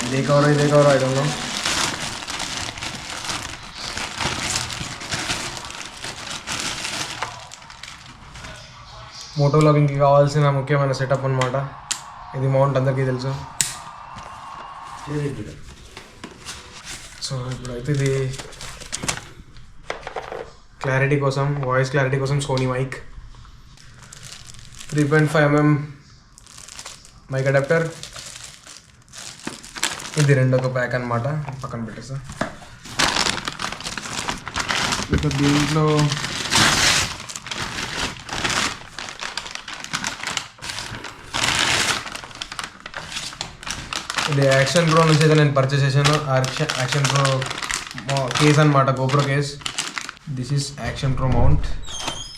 ఇదే cover I don't know. Moto వ్లాగింగ్కి కావాల్సిన ముఖ్యమైన సెటప్ అనమాట ఇది. మౌంట్ అందరికీ తెలుసు. సో ఇప్పుడైతే ఇది క్లారిటీ కోసం, వాయిస్ క్లారిటీ కోసం Sony mic 3.5mm mic adapter. ఇది రెండొక ప్యాక్ అనమాట, పక్కన పెట్టేసా. ఇక దీంట్లో ఇది యాక్షన్ ప్రో నుంచి అయితే నేను పర్చేస్ చేశాను. యాక్షన్ ప్రో కేస్ అనమాట, GoPro case. This is action pro mount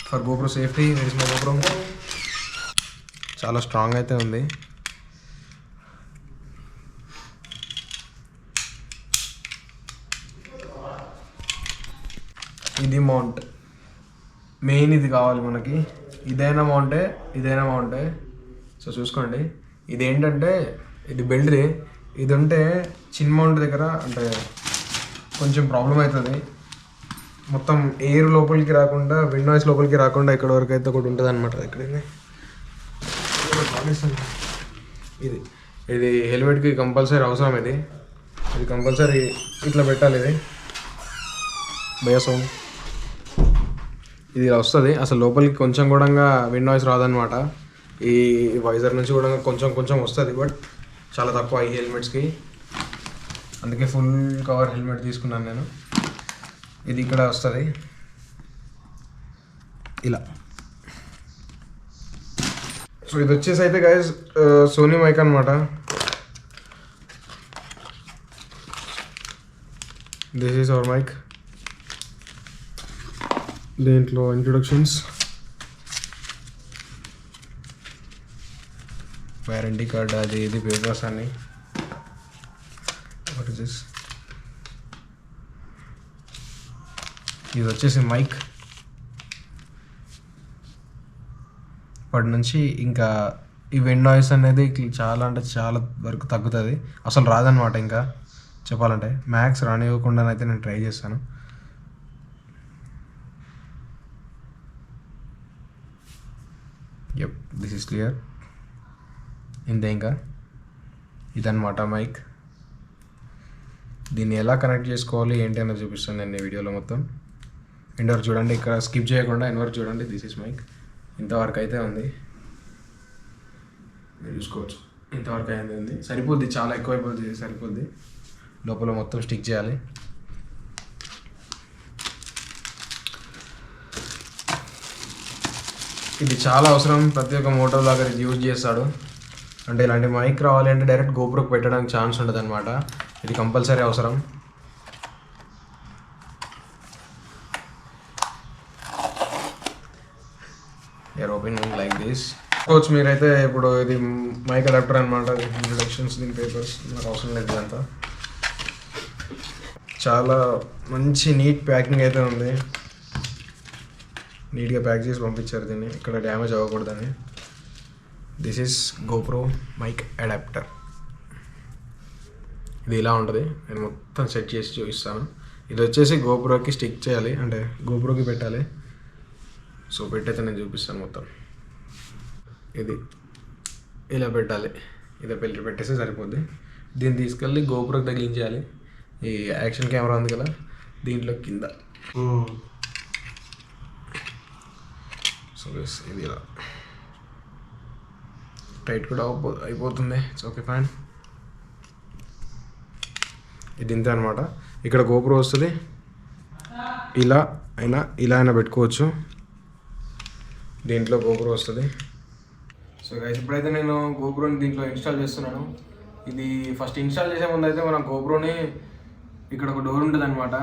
for GoPro safety. Where is my GoPro. చాలా స్ట్రాంగ్ అయితే ఉంది. ఇది మౌంట్ మెయిన్, ఇది కావాలి మనకి. ఇదైనా మౌంటే. సో చూసుకోండి, ఇదేంటంటే ఇది బెల్ట్ది. ఇది ఉంటే చిన్ మౌంట్ దగ్గర అంటే కొంచెం ప్రాబ్లం అవుతుంది. మొత్తం ఎయిర్ లోపలికి రాకుండా, విండ్ నాయిస్ లోపలికి రాకుండా ఇక్కడ వరకు అయితే ఒకటి ఉంటుంది అనమాట. ఇక్కడ ఇది ఇది హెల్మెట్కి కంపల్సరీ అవసరం. ఇది కంపల్సరీ ఇట్లా పెట్టాలి. ఇది బయసం ఇది ఇలా వస్తుంది. అసలు లోపలికి కొంచెం కూడా విండ్ నాయిస్ రాదనమాట. ఈ వైజర్ నుంచి కూడా కొంచెం వస్తుంది, బట్ చాలా తక్కువ ఈ హెల్మెట్స్కి. అందుకే ఫుల్ కవర్ హెల్మెట్ తీసుకున్నాను నేను. ఇది ఇక్కడ వస్తుంది ఇలా. సో ఇది వచ్చేసి అయితే గైస్ సోనీ మైక్ అనమాట. This is our mic. దీంట్లో ఇంట్రొడక్షన్స్, వారంటీ కార్డ్, అది ఇది పేపర్స్ అన్ని. What is this? ఇది వచ్చేసి మైక్. ఇప్పటి నుంచి ఇంకా ఈ విండ్ నాయిస్ అనేది చాలా అంటే చాలా వరకు తగ్గుతుంది. అసలు రాదనమాట ఇంకా చెప్పాలంటే. మ్యాక్స్ రానివ్వకుండానైతే నేను ట్రై చేస్తాను. Yup, this is clear. ఇంతే. ఇంకా ఇదన్నమాట మైక్. దీన్ని ఎలా కనెక్ట్ చేసుకోవాలి ఏంటి అనేది చూపిస్తాను నేను ఈ వీడియోలో మొత్తం. ఎండ్ చూడండి, ఇక్కడ స్కిప్ చేయకుండా ఎండ్ వరకు చూడండి. This is mic. ఇంతవరకు అయితే ఉంది, మీరు చూసుకోవచ్చు. ఇంతవరకు అయింది ఉంది. సరిపోద్ది, చాలా ఎక్కువ అయిపోద్ది. సరిపోద్ది. లోపల మొత్తం స్టిక్ చేయాలి. ఇది చాలా అవసరం. ప్రతి ఒక్క మోటో వ్లాగర్ ఇది యూజ్ చేస్తాడు. అంటే ఇలాంటి మైక్ రావాలి అంటే డైరెక్ట్ గోప్రోకి పెట్టడానికి ఛాన్స్ ఉండదు అనమాట. ఇది కంపల్సరీ అవసరం. Opening like this. కోచ్ మీరైతే ఇప్పుడు ఇది మైక్ అడాప్టర్ అనమాట. ఇంట్రొడక్షన్స్, దీని పేపర్స్ నాకు అవసరం లేదు. ఇదంతా చాలా మంచి నీట్ ప్యాకింగ్ అయితే ఉంది. నీట్గా ప్యాక్ చేసి పంపించారు దీన్ని, ఇక్కడ డ్యామేజ్ అవ్వకూడదని. This is GoPro mic adapter. ఇది ఇలా ఉంటుంది. నేను మొత్తం సెట్ చేసి చూపిస్తాను. ఇది వచ్చేసి గోప్రోకి స్టిక్ చేయాలి, అంటే గోప్రోకి పెట్టాలి. సో పెట్టయితే నేను చూపిస్తాను మొత్తం. ఇది ఇలా పెట్టాలి. ఇలా పెట్టేస్తే సరిపోద్ది. దీన్ని తీసుకెళ్ళి గోప్రోకి తగిలించేయాలి. ఈ యాక్షన్ కెమెరా ఉంది కదా, దీంట్లో కింద. సో ఇది ఇలా టైట్ కూడా అయిపోతుంది. It's okay, fine. ఇది ఇంతే అనమాట. ఇక్కడ గోప్రో వస్తుంది. ఇలా అయినా పెట్టుకోవచ్చు. దీంట్లో గోప్రో వస్తుంది. సో గైస్, ఇప్పుడైతే నేను గోప్రోని దీంట్లో ఇన్స్టాల్ చేస్తున్నాను. ఇది ఫస్ట్ ఇన్స్టాల్ చేసే ముందు అయితే మనం గోప్రోని ఇక్కడ ఒక డోర్ ఉంటుంది అనమాట.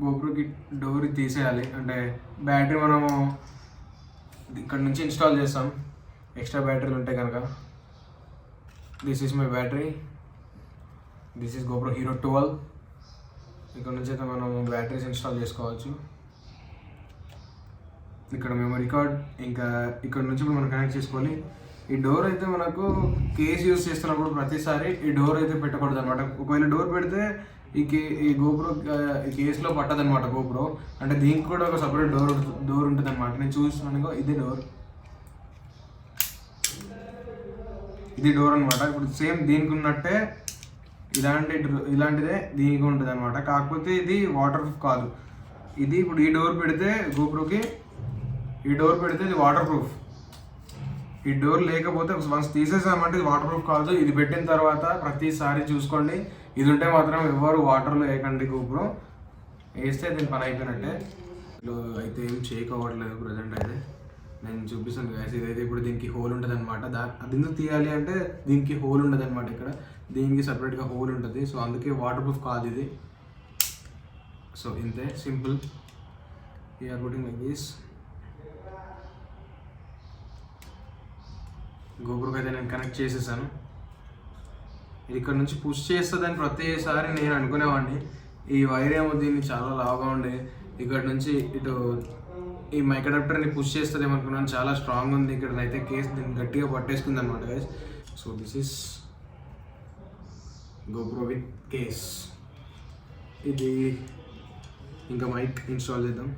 గోప్రోకి డోర్ తీసేయాలి. అంటే బ్యాటరీ మనము ఇక్కడ నుంచి ఇన్స్టాల్ చేస్తాం. ఎక్స్ట్రా బ్యాటరీలు ఉంటాయి కనుక. This is my battery. This is GoPro hero 12. ఇక్కడ నుంచి అయితే మనం బ్యాటరీస్ ఇన్స్టాల్ చేసుకోవచ్చు. ఇక్కడ మెమరీ కార్డ్, ఇంకా ఇక్కడ నుంచి మనం కనెక్ట్ చేసుకోవాలి. ఈ డోర్ అయితే మనకు కేస్ యూస్ చేస్తున్నప్పుడు ప్రతిసారి ఈ డోర్ అయితే పెట్టకూడదు అనమాట. ఒకవేళ డోర్ పెడితే ఈ గోప్రో ఈ కేసులో పట్టదు అనమాట గోప్రో. అంటే దీనికి కూడా ఒక సపరేట్ డోర్ ఉంటుంది అనమాట. నేను చూస్తున్నాను, ఇది డోర్, ఇది డోర్ అనమాట. ఇప్పుడు సేమ్ దీనికి ఉన్నట్టే ఇలాంటిదే దీనికి ఉంటుంది అనమాట. కాకపోతే ఇది వాటర్ ప్రూఫ్ కాదు. ఇది ఇప్పుడు ఈ డోర్ పెడితే గోప్రోకి, ఈ డోర్ పెడితే ఇది వాటర్ ప్రూఫ్. ఈ డోర్ లేకపోతే వన్స్ తీసేసామంటే ఇది వాటర్ ప్రూఫ్ కాదు. ఇది పెట్టిన తర్వాత ప్రతిసారి చూసుకోండి, ఇది ఉంటే మాత్రం ఎవరు వాటర్లో వేయకండి. గోప్రో వేస్తే దీని పని అయిపోయినట్టే. అయితే ఏం చేయకపోవట్లేదు ప్రజెంట్ అయితే. నేను చూపిస్తాను గ్యాస్. ఇదైతే ఇప్పుడు దీనికి హోల్ ఉంటుంది అనమాట. అది ఎందుకు తీయాలి అంటే దీనికి హోల్ ఉండదు అనమాట. ఇక్కడ దీనికి సపరేట్గా హోల్ ఉంటుంది. సో అందుకే వాటర్ ప్రూఫ్ కాదు ఇది. సో ఇంతే simple. We are putting like this. గోప్రోకి అయితే నేను కనెక్ట్ చేసేసాను. ఇది ఇక్కడ నుంచి పుష్ చేస్తుందని ప్రతిసారి నేను అనుకునేవాడిని. ఈ వైర్ ఏమో దీన్ని చాలా లావుగా ఉండే, ఇక్కడ నుంచి ఇటు ఈ మైక్ అడాప్టర్ని పుష్ చేస్తుంది ఏమనుకున్నాను. చాలా స్ట్రాంగ్ ఉంది. ఇక్కడ అయితే కేస్ దీన్ని గట్టిగా పట్టేసుకుంది అనమాట guys. So this is GoPro with case. ఇది ఇంకా మైక్ ఇన్స్టాల్ చేద్దాం.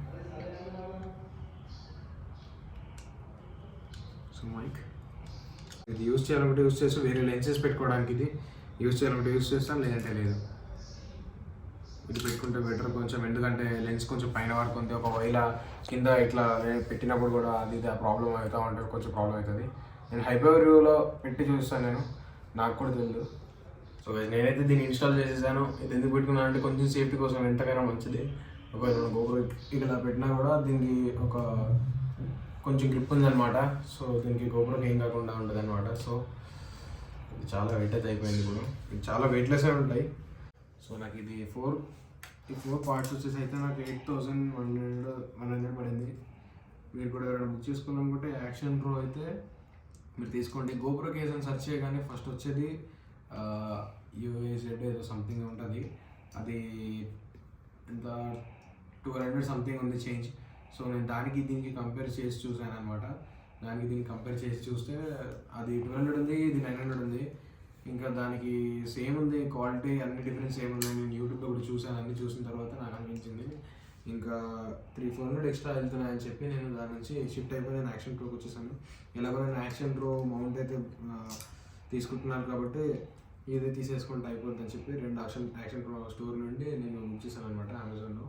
సో మైక్ ఇది యూజ్ చేయాలంటే యూజ్ చేస్తాం, వేరే లెన్సెస్ పెట్టుకోవడానికి ఇది యూజ్ చేయాలంటే యూజ్ చేస్తాం, లేదంటే లేదు. ఇది పెట్టుకుంటే బెటర్ కొంచెం, ఎందుకంటే లెన్స్ కొంచెం పైన వరకు ఉంది. ఒకవేళ కింద ఇట్లా పెట్టినప్పుడు కూడా అది ఆ ప్రాబ్లం అవుతూ ఉంటుంది, కొంచెం ప్రాబ్లం అవుతుంది. నేను హైపర్ వ్యూలో పెట్టి చూస్తాను, నేను నాకు కూడా తెలియదు. సో నేనైతే దీన్ని ఇన్స్టాల్ చేసేసాను. ఇది ఎందుకు పెట్టుకున్నాను అంటే కొంచెం సేఫ్టీ కోసం, ఎంతకైనా మంచిది. ఒకవేళ గోప్రో ఇలా పెట్టినా కూడా దీనికి ఒక కొంచెం గ్రిప్ ఉందన్నమాట. సో దీనికి గోప్రోకి ఏం కాకుండా ఉంటుంది అనమాట. సో ఇది చాలా వెయిట్ అయితే అయిపోయింది. ఇప్పుడు ఇది చాలా వెయిట్లెస్గా ఉంటాయి. సో నాకు ఇది ఈ ఫోర్ పార్ట్స్ వచ్చేసి అయితే నాకు 8,100 పడింది. మీరు కూడా ఎవరైనా బుక్ చేసుకోవాలనుకుంటే యాక్షన్ ప్రో అయితే మీరు తీసుకోండి. గోప్రో కేస్ అని సెర్చ్ చేయగానే ఫస్ట్ వచ్చేది UAZ ఏదో సంథింగ్ ఉంటుంది. అది ఎంత 1200 సంథింగ్ ఉంది చేంజ్. సో నేను దానికి దీనికి కంపేర్ చేసి చూసాను అనమాట. దానికి దీనికి కంపేర్ చేసి చూస్తే అది 1200 ఉంది, ఇది 900 ఉంది. ఇంకా దానికి సేమ్ ఉంది, క్వాలిటీ అన్ని డిఫరెన్స్ సేమ్ ఉన్నాయి. నేను యూట్యూబ్లో కూడా చూసాను. అన్ని చూసిన తర్వాత నాకు అనిపించింది ఇంకా 300-400 ఎక్స్ట్రా వెళ్తున్నాయని చెప్పి నేను దాని నుంచి షిఫ్ట్ అయిపోయి నేను యాక్షన్ ప్రోకి వచ్చేసాను. ఎలాగో నేను యాక్షన్ ప్రో మౌంట్ అయితే తీసుకుంటున్నాను కాబట్టి ఇది తీసేసుకుంటే అయిపోద్ది అని చెప్పి 2 యాక్షన్ ప్రో స్టోర్ నుండి నేను బుక్ చేశాను అనమాట అమెజాన్లో.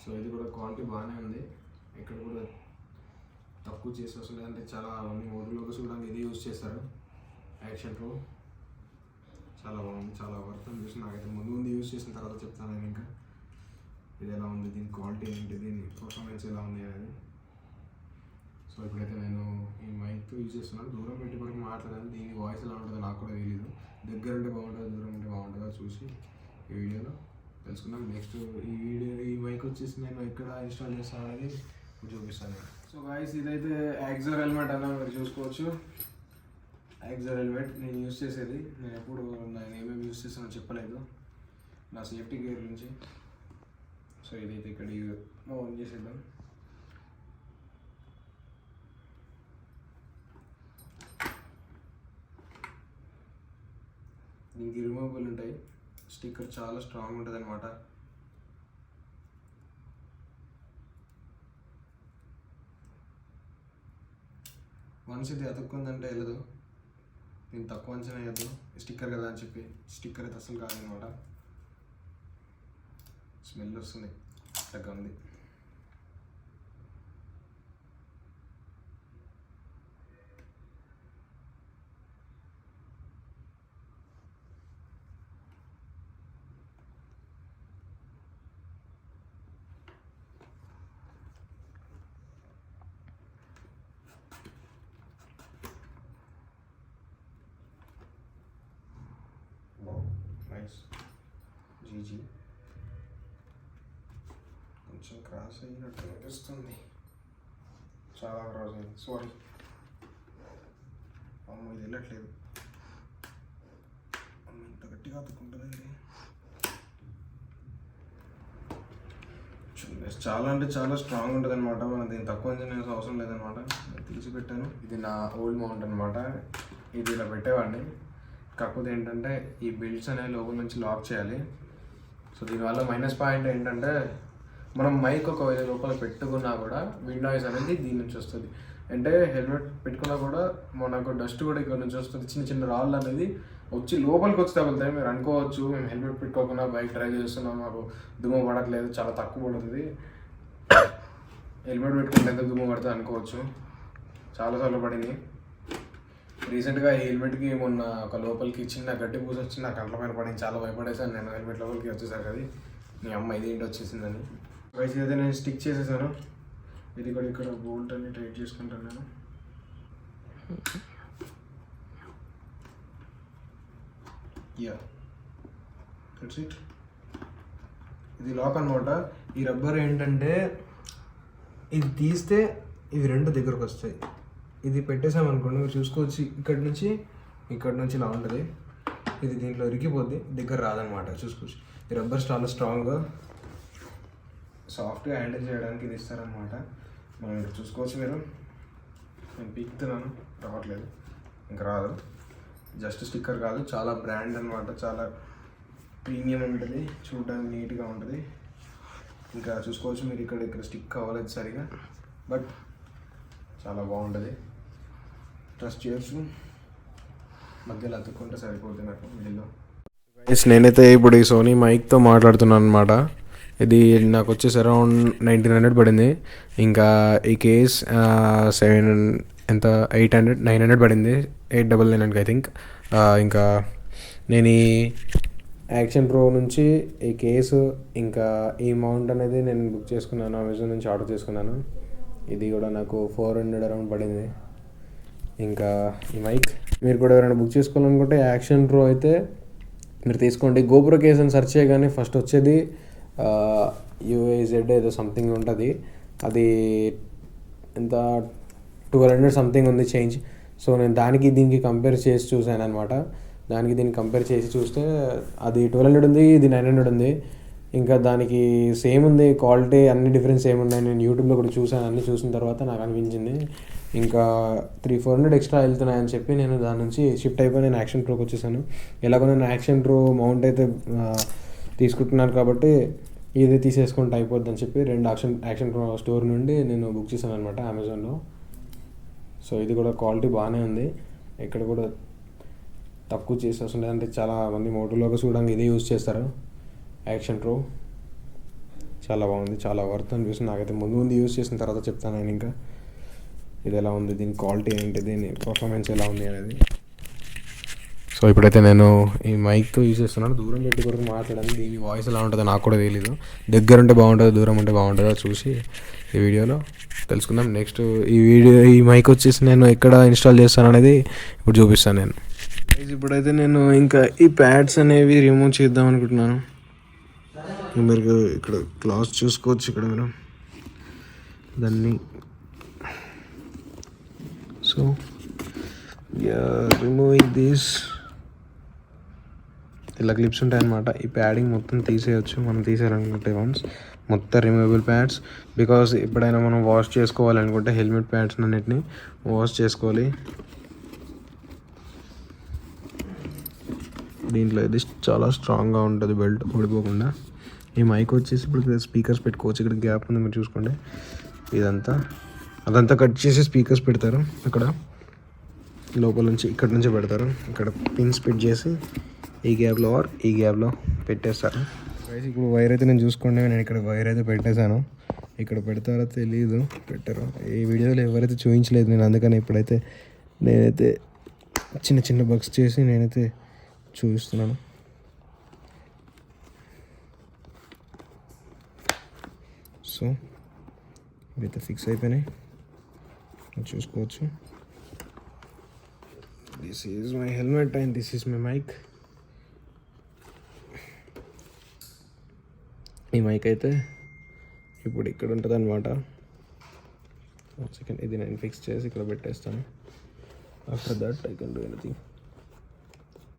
సో ఇది కూడా క్వాలిటీ బాగానే ఉంది. ఇక్కడ కూడా తక్కువ చేసి వస్తుంది. అంటే చాలా అన్ని మోడల్లోకి కూడా ఇది యూజ్ చేస్తారు. యాక్షన్ ప్రో చాలా బాగుంది, చాలా వర్త్ అనిపిస్తుంది నాకైతే. ముందు యూజ్ చేసిన తర్వాత చెప్తాను నేను ఇంకా ఇది ఎలా ఉంది, దీని క్వాలిటీ ఏంటి, దీని పర్ఫార్మెన్స్ ఎలా ఉంది అనేది. సో ఇప్పుడైతే నేను ఈ మైక్ యూజ్ చేస్తున్నాను. దూరం పెట్టి వరకు మాట్లాడాను. దీని వాయిస్ ఎలా ఉంటుందో నాకు కూడా తెలియదు. దగ్గర ఉంటే బాగుంటుంది, దూరం ఉంటే బాగుంటుందో చూసి ఈ వీడియోలో తెలుసుకుందాం. నెక్స్ట్ ఈ మైక్ వచ్చేసి నేను ఎక్కడ ఇన్స్టాల్ చేస్తాను అనేది చూపిస్తాను. సో గాయ్స్ ఇదైతే యాక్సర్ హెల్మెట్ అన్న మీరు చూసుకోవచ్చు. యాక్సర్ హెల్మెట్ నేను యూజ్ చేసేది. నేను ఎప్పుడు నేను ఏమేమి యూజ్ చేస్తానో చెప్పలేదు నా సేఫ్టీ గేర్ నుంచి. సో ఇదైతే ఇక్కడ ఆన్ చేసేద్దాం. దీనికి రిమూవబుల్ ఉంటాయి. స్టిక్కర్ చాలా స్ట్రాంగ్ ఉంటుంది అనమాట. వన్స్ ఇది అతుక్కుందంటే వెళ్ళదు. దీన్ని తక్కువ అంచనా వేయద్దు, స్టిక్కర్ కదా అని చెప్పి. స్టిక్కర్ అయితే అసలు కాదనమాట. స్మెల్ వస్తుంది, చక్కగా ఉంది. నైస్. జీజీ కొంచెం క్రాస్ అయినట్టు అనిపిస్తుంది. చాలా క్రాస్ అయింది, సారీ. అమ్మ ఇది వెళ్ళట్లేదు. ఇంత గట్టిగా అతుక్కుంటుంది ఇది. చాలా అంటే చాలా స్ట్రాంగ్ ఉంటుంది అనమాట. మనం దీన్ని తక్కువ అంచనా అవసరం లేదనమాట. విడిచిపెట్టాను. ఇది నా ఓల్డ్ మౌంట్ అనమాట. ఇది ఇలా పెట్టేవాడిని. కాకపోతే ఏంటంటే ఈ బెల్ట్స్ అనేవి లోపల నుంచి లాక్ చేయాలి. సో దీనివల్ల మైనస్ పాయింట్ ఏంటంటే మనం మైక్ ఒకవేళ లోపల పెట్టుకున్నా కూడా విండ్ నాయిస్ అనేది దీని నుంచి వస్తుంది. అంటే హెల్మెట్ పెట్టుకున్నా కూడా మనకు డస్ట్ కూడా ఇక్కడ నుంచి వస్తుంది. చిన్న చిన్న రాళ్ళు అనేది వచ్చి లోపలికి వచ్చి తగులుతాయి. మీరు అనుకోవచ్చు మేము హెల్మెట్ పెట్టుకోకుండా బైక్ డ్రైవ్ చేస్తున్నాం, మాకు దుమ్ము పడట్లేదు, చాలా తక్కువ పడుతుంది, హెల్మెట్ పెట్టుకుంటే ఎంత దుమ్ము పడుతుంది అనుకోవచ్చు. చాలాసార్లు పడింది. రీసెంట్గా ఈ హెల్మెట్కి మొన్న ఒక లోపలికి చిన్న గడ్డి పూసి వచ్చి నా కంట్ల పైన పడింది. చాలా భయపడేసాను నేను హెల్మెట్ లోపలికి వచ్చేసరికి. అది మీ అమ్మ ఇదేంటి వచ్చేసిందని. వైస్ అయితే నేను స్టిక్ చేసేసాను. ఇది కూడా ఇక్కడ బోల్ట్ అన్ని టైట్ చేసుకుంటాను నేను. Yeah that's it. ఇది లాక్ అనమాట. ఈ రబ్బర్ ఏంటంటే ఇది తీస్తే ఇవి రెండు దగ్గరకు వస్తాయి. ఇది పెట్టేసామనుకోండి మీరు చూసుకోవచ్చు, ఇక్కడ నుంచి ఇలా ఉంటుంది. ఇది దీంట్లో ఇరిగిపోద్ది, దగ్గర రాదనమాట. చూసుకోవచ్చు ఈ రబ్బర్ చాలా స్ట్రాంగ్గా సాఫ్ట్గా హ్యాండిల్ చేయడానికి ఇది ఇస్తారనమాట. మనం ఇక్కడ చూసుకోవచ్చు మీరు. నేను పీకుతున్నాను, రావట్లేదు, ఇంకా రాదు. జస్ట్ స్టిక్కర్ కాదు, చాలా బ్రాండ్ అనమాట. చాలా ప్రీమియం ఉంటుంది, చూడడానికి నీట్గా ఉంటుంది. ఇంకా చూసుకోవచ్చు మీరు ఇక్కడ స్టిక్ అవ్వలేదు సరిగా, బట్ చాలా బాగుంటుంది. ట్రస్ట్ చేయొచ్చు. మధ్యలో అతుక్కుంటే సరిపోతుంది నాకు మిడిల్లో. నేనైతే ఇప్పుడు ఈ సోనీ మైక్తో మాట్లాడుతున్నాను అనమాట. ఇది నాకు వచ్చేసి అరౌండ్ 1900 పడింది. ఇంకా ఈ కేస్ 900 పడింది, 899 ఐ థింక్. ఇంకా నేను ఈ యాక్షన్ ప్రో నుంచి ఈ కేసు ఇంకా ఈ మౌంట్ అనేది నేను బుక్ చేసుకున్నాను, అమెజాన్ నుంచి ఆర్డర్ చేసుకున్నాను. ఇది కూడా నాకు 400 అరౌండ్ పడింది. ఇంకా ఈ మైక్ మీరు కూడా ఎవరైనా బుక్ చేసుకోవాలనుకుంటే యాక్షన్ ప్రో అయితే మీరు తీసుకోండి. గోప్రో కేస్ అని సెర్చ్ చేయగానే ఫస్ట్ వచ్చేది UAZ ఏదో సంథింగ్ ఉంటుంది. అది ఎంత 1200 సంథింగ్ ఉంది చేంజ్. సో నేను దానికి దీనికి కంపేర్ చేసి చూసాను అనమాట. దానికి దీనికి కంపేర్ చేసి చూస్తే అది 1200 ఉంది, ఇది 900 ఉంది. ఇంకా దానికి సేమ్ ఉంది, క్వాలిటీ అన్ని డిఫరెన్స్ సేమ్ ఉన్నాయి. నేను యూట్యూబ్లో కూడా చూసాను. అన్నీ చూసిన తర్వాత నాకు అనిపించింది ఇంకా 300-400 ఎక్స్ట్రా వెళ్తున్నాయని చెప్పి నేను దాని నుంచి షిఫ్ట్ అయిపోయి నేను యాక్షన్ ప్రోకి వచ్చేసాను. ఎలాగో నేను యాక్షన్ ప్రో మౌంట్ అయితే తీసుకుంటున్నాను కాబట్టి ఇది తీసేసుకుంటే అయిపోద్ది అని చెప్పి 2 యాక్షన్ ప్రో స్టోర్ నుండి నేను బుక్ చేశాను అనమాట అమెజాన్లో. సో ఇది కూడా క్వాలిటీ బాగానే ఉంది, ఇక్కడ కూడా తక్కువ చేసి వస్తుంది. అంటే చాలా మంది మోటోలోకి చూడడానికి ఇదే యూజ్ చేస్తారు. యాక్షన్ ప్రో చాలా బాగుంది, చాలా వర్త్ అనిపిస్తుంది నాకైతే. ముందు యూజ్ చేసిన తర్వాత చెప్తాను నేను ఇంకా ఇది ఎలా ఉంది, దీని క్వాలిటీ ఏంటి, దీని పర్ఫార్మెన్స్ ఎలా ఉంది అనేది. సో ఇప్పుడైతే నేను ఈ మైక్తో యూజ్ చేస్తున్నాను. దూరం పెట్టి కొరకు మాట్లాడాను, దీని వాయిస్ ఎలా ఉంటుందో నాకు కూడా తెలీదు. దగ్గర ఉంటే బాగుంటుందో దూరం ఉంటే బాగుంటుందో చూసి ఈ వీడియోలో తెలుసుకుందాం. నెక్స్ట్ ఈ మైక్ వచ్చేసి నేను ఎక్కడ ఇన్స్టాల్ చేస్తాను అనేది ఇప్పుడు చూపిస్తాను నేను. ఇప్పుడైతే నేను ఇంకా ఈ ప్యాడ్స్ అనేవి రిమూవ్ చేద్దాం అనుకుంటున్నాను. మీరు ఇక్కడ క్లాస్ చూసుకోవచ్చు, ఇక్కడ మీరు దాన్ని. సో రిమూవింగ్ దిస్, ఇలా క్లిప్స్ ఉంటాయన్నమాట. ఈ ప్యాడింగ్ మొత్తం తీసేయచ్చు మనం తీసేయాలనుకుంటే వన్స్. మొత్తం రిమూవబుల్ ప్యాడ్స్. బికాస్ ఎప్పుడైనా మనం వాష్ చేసుకోవాలనుకుంటే హెల్మెట్ ప్యాడ్స్ అన్నిటిని వాష్ చేసుకోవాలి. దీంట్లో ఇది చాలా స్ట్రాంగ్గా ఉంటుంది, బెల్ట్ ఊడిపోకుండా. ఈ మైక్ వచ్చేసి ఇప్పుడు స్పీకర్స్ పెట్టుకోవచ్చు. ఇక్కడ గ్యాప్ ఉంది మీరు చూసుకోండి. అదంతా కట్ చేసి స్పీకర్స్ పెడతారు అక్కడ లోపల నుంచి, ఇక్కడ నుంచి పెడతారు. ఇక్కడ పిన్స్ ఫిట్ చేసి ఈ గ్యాప్లో పెట్టేస్తారు. ఇప్పుడు వైర్ అయితే నేను చూసుకోండి, నేను ఇక్కడ వైర్ అయితే పెట్టేశాను. ఇక్కడ పెడతారో తెలీదు, పెట్టారు. ఈ వీడియోలో ఎవరైతే చూపించలేదు నేను, అందుకని ఇప్పుడైతే నేనైతే చిన్న చిన్న బగ్స్ చేసి నేనైతే చూపిస్తున్నాను. సో ఇవైతే ఫిక్స్ అయిపోయినాయి, చూసుకోవచ్చు. This is my helmet and this is my mic. ఈ మైక్ అయితే ఇప్పుడు ఇక్కడ ఉంటుంది అనమాట. సెకండ్ ఇది నేను ఫిక్స్ చేసి ఇక్కడ పెట్టేస్తాను. After that I can do anything.